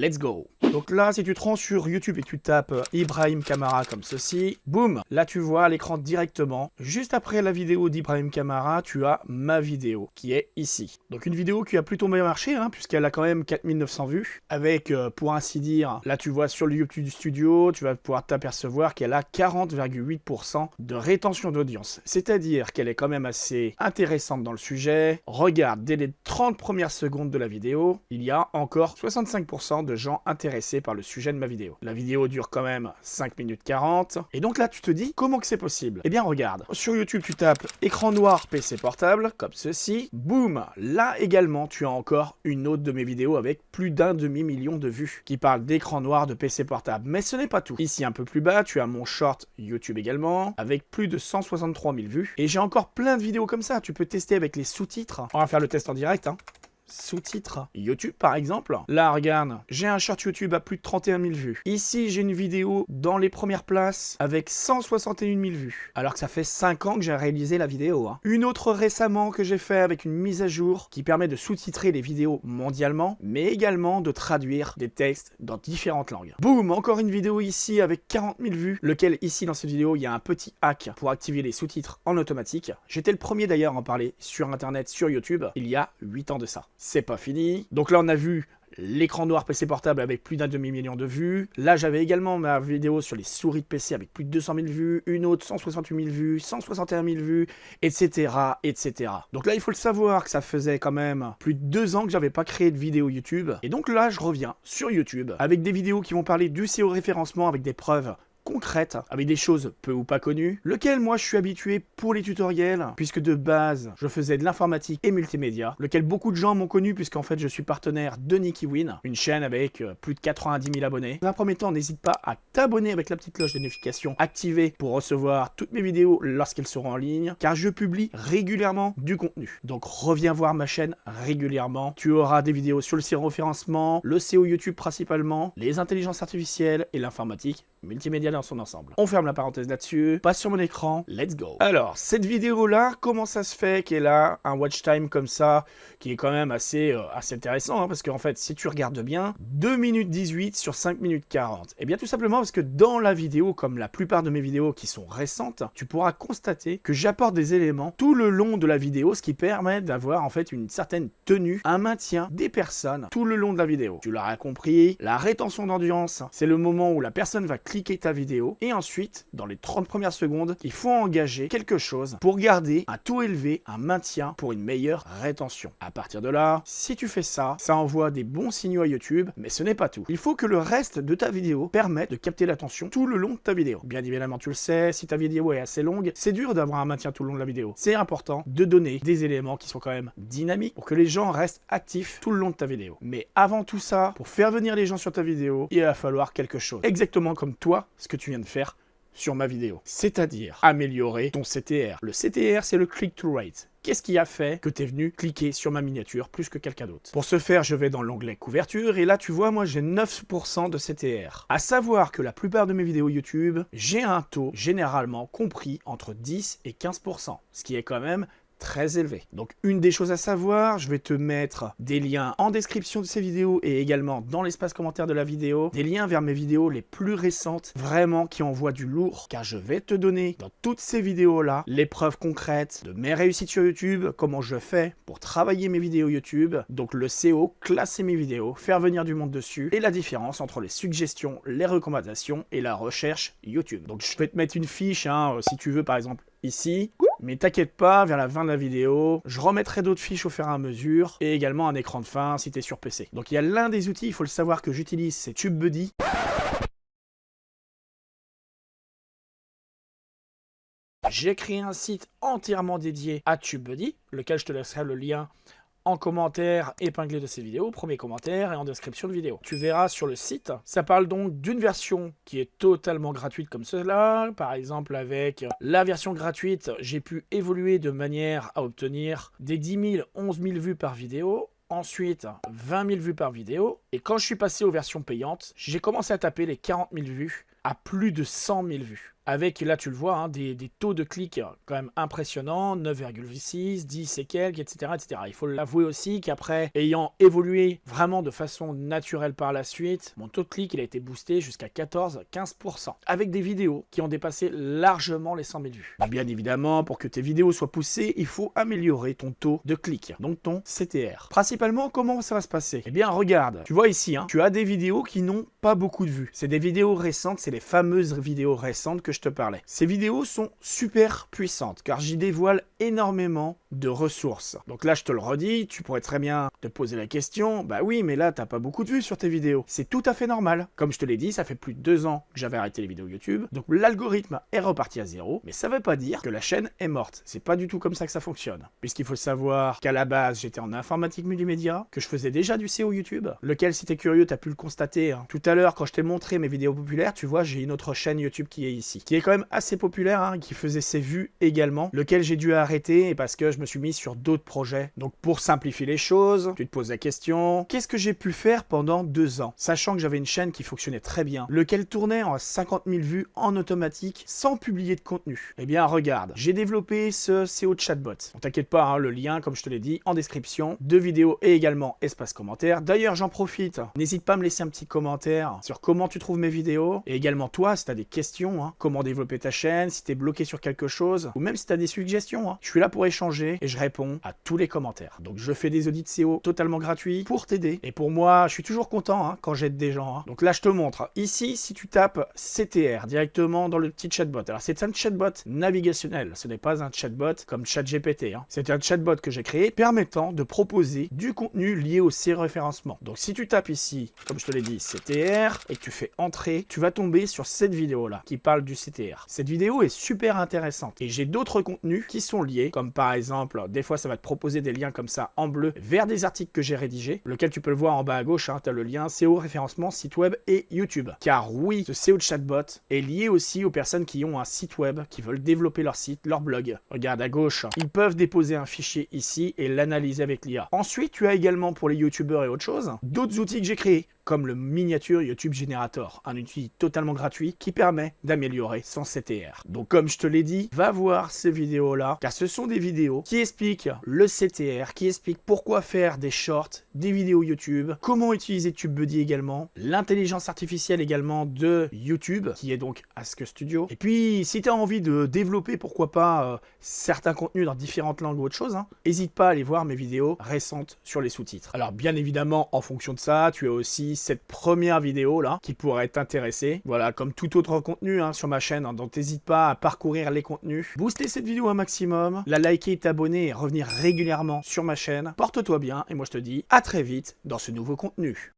Let's go. Donc là, si tu te rends sur YouTube et que tu tapes Ibrahim Kamara comme ceci, boum, là tu vois à l'écran directement. Juste après la vidéo d'Ibrahim Kamara, tu as ma vidéo qui est ici. Donc une vidéo qui a plutôt bien marché, puisqu'elle a quand même 4900 vues. Avec, pour ainsi dire, là tu vois sur le YouTube Studio, tu vas pouvoir t'apercevoir qu'elle a 40,8% de rétention d'audience. C'est-à-dire qu'elle est quand même assez intéressante dans le sujet. Regarde, dès les 30 premières secondes de la vidéo, il y a encore 65% de gens intéressés par le sujet de ma vidéo. La vidéo dure quand même 5 minutes 40. Et donc là, tu te dis, comment que c'est possible? Eh bien, regarde. Sur YouTube, tu tapes écran noir PC portable, comme ceci. Boum! Là également, tu as encore une autre de mes vidéos avec plus d'un demi-million de vues qui parle d'écran noir de PC portable. Mais ce n'est pas tout. Ici, un peu plus bas, tu as mon short YouTube également, avec plus de 163 000 vues. Et j'ai encore plein de vidéos comme ça. Tu peux tester avec les sous-titres. On va faire le test en direct, sous-titres YouTube par exemple. Là regarde, j'ai un short YouTube à plus de 31 000 vues. Ici j'ai une vidéo dans les premières places avec 161 000 vues. Alors que ça fait 5 ans que j'ai réalisé la vidéo. Une autre récemment que j'ai fait avec une mise à jour qui permet de sous-titrer les vidéos mondialement, mais également de traduire des textes dans différentes langues. Boum, encore une vidéo ici avec 40 000 vues, lequel ici dans cette vidéo il y a un petit hack pour activer les sous-titres en automatique. J'étais le premier d'ailleurs à en parler sur internet, sur YouTube, il y a 8 ans de ça. C'est pas fini. Donc là, on a vu l'écran noir PC portable avec plus d'un demi-million de vues. Là, j'avais également ma vidéo sur les souris de PC avec plus de 200 000 vues, une autre 168 000 vues, 161 000 vues, etc., etc. Donc là, il faut le savoir que ça faisait quand même plus de 2 ans que j'avais pas créé de vidéo YouTube. Et donc là, je reviens sur YouTube avec des vidéos qui vont parler du SEO référencement avec des preuves concrète, avec des choses peu ou pas connues, lequel moi je suis habitué pour les tutoriels, puisque de base je faisais de l'informatique et multimédia, lequel beaucoup de gens m'ont connu puisqu'en fait je suis partenaire de NikiWin, une chaîne avec plus de 90 000 abonnés. Dans un premier temps, n'hésite pas à t'abonner avec la petite cloche de notification activée pour recevoir toutes mes vidéos lorsqu'elles seront en ligne, car je publie régulièrement du contenu. Donc reviens voir ma chaîne régulièrement, tu auras des vidéos sur le SEO référencement, le SEO YouTube principalement, les intelligences artificielles et l'informatique multimédia dans son ensemble. On ferme la parenthèse là-dessus, passe sur mon écran, let's go. Alors, cette vidéo-là, comment ça se fait qu'elle a un watch time comme ça, qui est quand même assez intéressant, parce qu'en fait, si tu regardes bien, 2 minutes 18 sur 5 minutes 40. Et bien tout simplement parce que dans la vidéo, comme la plupart de mes vidéos qui sont récentes, tu pourras constater que j'apporte des éléments tout le long de la vidéo, ce qui permet d'avoir en fait une certaine tenue, un maintien des personnes tout le long de la vidéo. Tu l'auras compris, la rétention d'audience, c'est le moment où la personne va cliquer ta vidéo et ensuite, dans les 30 premières secondes, il faut engager quelque chose pour garder un taux élevé, un maintien pour une meilleure rétention. À partir de là, si tu fais ça, ça envoie des bons signaux à YouTube, mais ce n'est pas tout. Il faut que le reste de ta vidéo permette de capter l'attention tout le long de ta vidéo. Bien évidemment, tu le sais, si ta vidéo est assez longue, c'est dur d'avoir un maintien tout le long de la vidéo. C'est important de donner des éléments qui sont quand même dynamiques pour que les gens restent actifs tout le long de ta vidéo. Mais avant tout ça, pour faire venir les gens sur ta vidéo, il va falloir quelque chose. Exactement comme toi, ce que tu viens de faire sur ma vidéo. C'est-à-dire améliorer ton CTR. Le CTR, c'est le click-through rate. Qu'est-ce qui a fait que tu es venu cliquer sur ma miniature plus que quelqu'un d'autre? Pour ce faire, je vais dans l'onglet couverture et là, tu vois, moi, j'ai 9% de CTR. À savoir que la plupart de mes vidéos YouTube, j'ai un taux généralement compris entre 10 et 15%, ce qui est quand même très élevé. Donc une des choses à savoir, je vais te mettre des liens en description de ces vidéos et également dans l'espace commentaire de la vidéo, des liens vers mes vidéos les plus récentes, vraiment qui envoient du lourd, car je vais te donner dans toutes ces vidéos là les preuves concrètes de mes réussites sur YouTube, comment je fais pour travailler mes vidéos YouTube, donc le SEO, classer mes vidéos, faire venir du monde dessus et la différence entre les suggestions, les recommandations et la recherche YouTube. Donc je vais te mettre une fiche si tu veux par exemple ici. Mais t'inquiète pas, vers la fin de la vidéo, je remettrai d'autres fiches au fur et à mesure, et également un écran de fin si t'es sur PC. Donc il y a l'un des outils, il faut le savoir, que j'utilise, c'est TubeBuddy. J'ai créé un site entièrement dédié à TubeBuddy, lequel je te laisserai le lien en commentaire épinglé de ces vidéos, premier commentaire et en description de vidéo. Tu verras sur le site, ça parle donc d'une version qui est totalement gratuite comme cela. Par exemple, avec la version gratuite, j'ai pu évoluer de manière à obtenir des 10 000, 11 000 vues par vidéo. Ensuite, 20 000 vues par vidéo. Et quand je suis passé aux versions payantes, j'ai commencé à taper les 40 000 vues à plus de 100 000 vues. avec, là tu le vois, hein, des taux de clics quand même impressionnants, 9,6, 10 et quelques, etc., etc. Il faut l'avouer aussi qu'après, ayant évolué vraiment de façon naturelle par la suite, mon taux de clic il a été boosté jusqu'à 14-15%, avec des vidéos qui ont dépassé largement les 100 000 vues. Bien évidemment, pour que tes vidéos soient poussées, il faut améliorer ton taux de clic, donc ton CTR. Principalement, comment ça va se passer? Eh bien, regarde, tu vois ici, hein, tu as des vidéos qui n'ont pas beaucoup de vues. C'est des vidéos récentes, c'est les fameuses vidéos récentes que je te parlais. Ces vidéos sont super puissantes, car j'y dévoile énormément de ressources. Donc là, je te le redis, tu pourrais très bien te poser la question, bah oui, mais là, t'as pas beaucoup de vues sur tes vidéos. C'est tout à fait normal. Comme je te l'ai dit, ça fait plus de 2 ans que j'avais arrêté les vidéos YouTube, donc l'algorithme est reparti à zéro, mais ça veut pas dire que la chaîne est morte. C'est pas du tout comme ça que ça fonctionne. Puisqu'il faut savoir qu'à la base, j'étais en informatique multimédia, que je faisais déjà du SEO YouTube, lequel, si t'es curieux, t'as pu le constater, hein. Tout à l'heure, quand je t'ai montré mes vidéos populaires, tu vois, j'ai une autre chaîne YouTube qui est ici, qui est quand même assez populaire, hein, qui faisait ses vues également, lequel j'ai dû arrêter parce que je me suis mis sur d'autres projets. Donc pour simplifier les choses, tu te poses la question, qu'est-ce que j'ai pu faire pendant 2 ans, sachant que j'avais une chaîne qui fonctionnait très bien, lequel tournait en 50 000 vues en automatique, sans publier de contenu? Eh bien regarde, j'ai développé ce SEO chatbot. On t'inquiète pas, hein, le lien, comme je te l'ai dit, en description, de vidéos et également espace commentaire. D'ailleurs, j'en profite, n'hésite pas à me laisser un petit commentaire sur comment tu trouves mes vidéos, et également toi, si tu as des questions, hein, comment développer ta chaîne, si tu es bloqué sur quelque chose, ou même si tu as des suggestions, hein. Je suis là pour échanger et je réponds à tous les commentaires. Donc je fais des audits SEO totalement gratuits pour t'aider. Et pour moi, je suis toujours content, hein, quand j'aide des gens, hein. Donc là, je te montre. Ici, si tu tapes CTR directement dans le petit chatbot, alors c'est un chatbot navigationnel, ce n'est pas un chatbot comme ChatGPT, hein. C'est un chatbot que j'ai créé permettant de proposer du contenu lié au référencement. Donc si tu tapes ici, comme je te l'ai dit, CTR, et que tu fais entrer, tu vas tomber sur cette vidéo-là qui parle du CTR. Cette vidéo est super intéressante et j'ai d'autres contenus qui sont liés, comme par exemple, des fois ça va te proposer des liens comme ça en bleu vers des articles que j'ai rédigés, lequel tu peux le voir en bas à gauche, hein, tu as le lien SEO, référencement, site web et YouTube. Car oui, ce SEO chatbot est lié aussi aux personnes qui ont un site web, qui veulent développer leur site, leur blog. Regarde à gauche, ils peuvent déposer un fichier ici et l'analyser avec l'IA. Ensuite, tu as également pour les youtubeurs et autres choses, d'autres outils que j'ai créés, comme le Miniature YouTube Generator, un outil totalement gratuit qui permet d'améliorer son CTR. Donc comme je te l'ai dit, va voir ces vidéos-là, car ce sont des vidéos qui expliquent le CTR, qui expliquent pourquoi faire des shorts, des vidéos YouTube, comment utiliser TubeBuddy également, l'intelligence artificielle également de YouTube, qui est donc Ask Studio. Et puis, si tu as envie de développer, pourquoi pas, certains contenus dans différentes langues ou autre chose, n'hésite pas à aller voir mes vidéos récentes sur les sous-titres. Alors bien évidemment, en fonction de ça, tu as aussi cette première vidéo là qui pourrait t'intéresser. Voilà, comme tout autre contenu, hein, sur ma chaîne, hein, donc n'hésite pas à parcourir les contenus, booster cette vidéo un maximum, la liker, t'abonner et revenir régulièrement sur ma chaîne. Porte-toi bien et moi je te dis à très vite dans ce nouveau contenu.